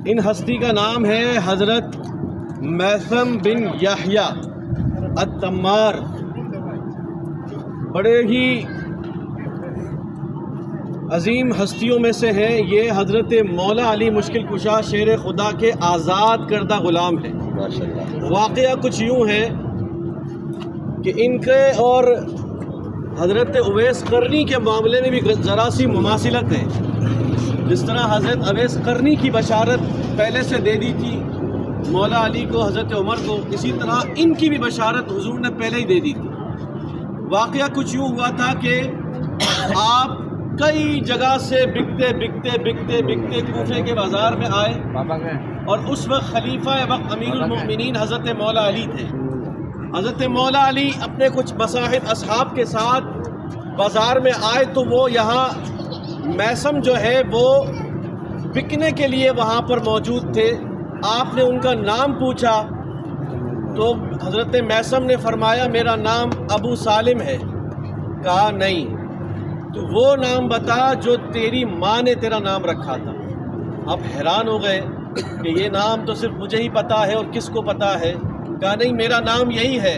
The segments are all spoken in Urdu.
ان ہستی کا نام ہے حضرت میثم بن یحییٰ التمار۔ بڑے ہی عظیم ہستیوں میں سے ہیں یہ۔ حضرت مولا علی مشکل کشا شیر خدا کے آزاد کردہ غلام ہیں۔ واقعہ کچھ یوں ہے کہ ان کے اور حضرت اویس قرنی کے معاملے میں بھی ذرا سی مماثلت ہے۔ جس طرح حضرت اویس قرنی کی بشارت پہلے سے دے دی تھی مولا علی کو، حضرت عمر کو، اسی طرح ان کی بھی بشارت حضور نے پہلے ہی دے دی تھی۔ واقعہ کچھ یوں ہوا تھا کہ آپ کئی جگہ سے بکتے کوفے کے بازار میں آئے، اور اس وقت خلیفہ وقت امیر المؤمنین حضرت مولا علی تھے۔ حضرت مولا علی اپنے کچھ مصاحب اصحاب کے ساتھ بازار میں آئے تو وہ یہاں میثم جو ہے وہ بکنے کے لیے وہاں پر موجود تھے۔ آپ نے ان کا نام پوچھا تو حضرت میثم نے فرمایا میرا نام ابو سالم ہے۔ کہا نہیں، تو وہ نام بتا جو تیری ماں نے تیرا نام رکھا تھا۔ اب حیران ہو گئے کہ یہ نام تو صرف مجھے ہی پتا ہے اور کس کو پتا ہے؟ کہا نہیں میرا نام یہی ہے۔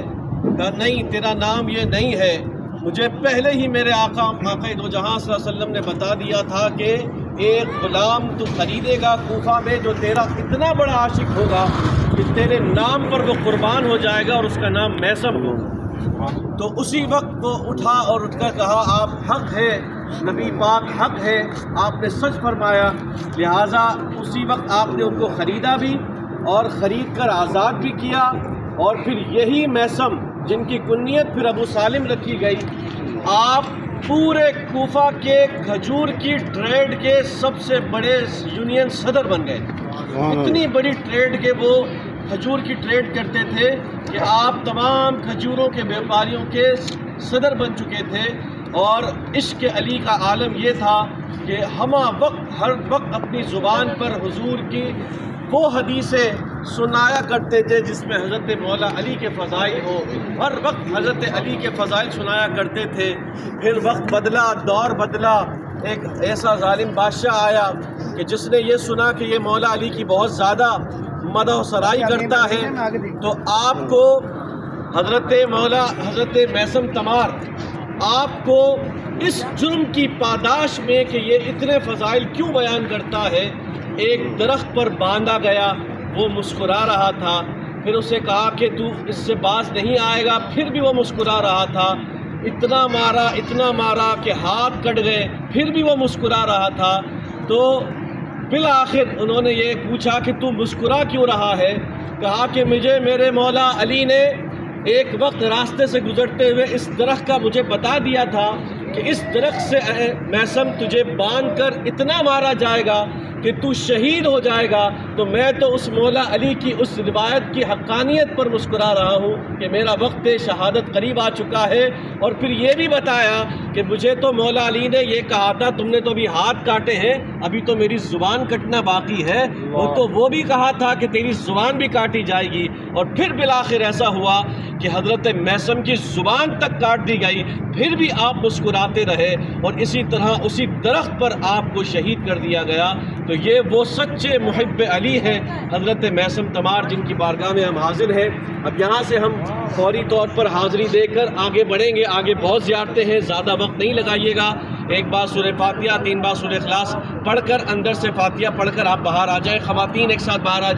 کہا نہیں تیرا نام یہ نہیں ہے، مجھے پہلے ہی میرے آقا دو جہاں صلی اللہ علیہ وسلم نے بتا دیا تھا کہ ایک غلام تو خریدے گا کوفہ میں جو تیرا اتنا بڑا عاشق ہوگا کہ تیرے نام پر وہ قربان ہو جائے گا، اور اس کا نام میثم ہوگا۔ تو اسی وقت وہ اٹھا اور اٹھ کر کہا آپ حق ہے، نبی پاک حق ہے، آپ نے سچ فرمایا۔ لہٰذا اسی وقت آپ نے ان کو خریدا بھی اور خرید کر آزاد بھی کیا، اور پھر یہی میثم جن کی کنیت پھر ابو سالم رکھی گئی، آپ پورے کوفہ کے کھجور کی ٹریڈ کے سب سے بڑے یونین صدر بن گئے۔ اتنی بڑی ٹریڈ کے وہ کھجور کی ٹریڈ کرتے تھے کہ آپ تمام کھجوروں کے بیوپاریوں کے صدر بن چکے تھے۔ اور عشق علی کا عالم یہ تھا کہ ہمہ وقت ہر وقت اپنی زبان پر حضور کی وہ حدیثیں سنایا کرتے تھے جس میں حضرت مولا علی کے فضائل ہو۔ ہر وقت حضرت علی کے فضائل سنایا کرتے تھے۔ پھر وقت بدلا، دور بدلا، ایک ایسا ظالم بادشاہ آیا کہ جس نے یہ سنا کہ یہ مولا علی کی بہت زیادہ مدح و سرائی کرتا ہے، تو آپ کو حضرت میثم تمار آپ کو اس جرم کی پاداش میں کہ یہ اتنے فضائل کیوں بیان کرتا ہے، ایک درخت پر باندھا گیا۔ وہ مسکرا رہا تھا، پھر اسے کہا کہ تو اس سے باز نہیں آئے گا، پھر بھی وہ مسکرا رہا تھا۔ اتنا مارا کہ ہاتھ کٹ گئے، پھر بھی وہ مسکرا رہا تھا۔ تو بالآخر انہوں نے یہ پوچھا کہ تو مسکرا کیوں رہا ہے؟ کہا کہ مجھے میرے مولا علی نے ایک وقت راستے سے گزرتے ہوئے اس درخت کا مجھے بتا دیا تھا کہ اس درخت سے میثم تجھے باندھ کر اتنا مارا جائے گا کہ تو شہید ہو جائے گا۔ تو میں تو اس مولا علی کی اس روایت کی حقانیت پر مسکرا رہا ہوں کہ میرا وقت شہادت قریب آ چکا ہے۔ اور پھر یہ بھی بتایا کہ مجھے تو مولا علی نے یہ کہا تھا تم نے تو ابھی ہاتھ کاٹے ہیں، ابھی تو میری زبان کٹنا باقی ہے۔ وہ بھی کہا تھا کہ تیری زبان بھی کاٹی جائے گی، اور پھر بالآخر ایسا ہوا کہ حضرت میثم کی زبان تک کاٹ دی گئی، پھر بھی آپ مسکراتے رہے، اور اسی طرح اسی درخت پر آپ کو شہید کر دیا گیا۔ تو یہ وہ سچے محب علی ہیں حضرت میثم تمار جن کی بارگاہ میں ہم حاضر ہیں۔ اب یہاں سے ہم فوری طور پر حاضری دے کر آگے بڑھیں گے۔ آگے بہت زیارتیں ہیں، زیادہ وقت نہیں لگائیے گا۔ ایک بار سورہ فاتحہ، 3 بار سورہ اخلاص پڑھ کر اندر سے فاتحہ پڑھ کر آپ باہر آ جائیں۔ خواتین ایک ساتھ باہر آ جائیں۔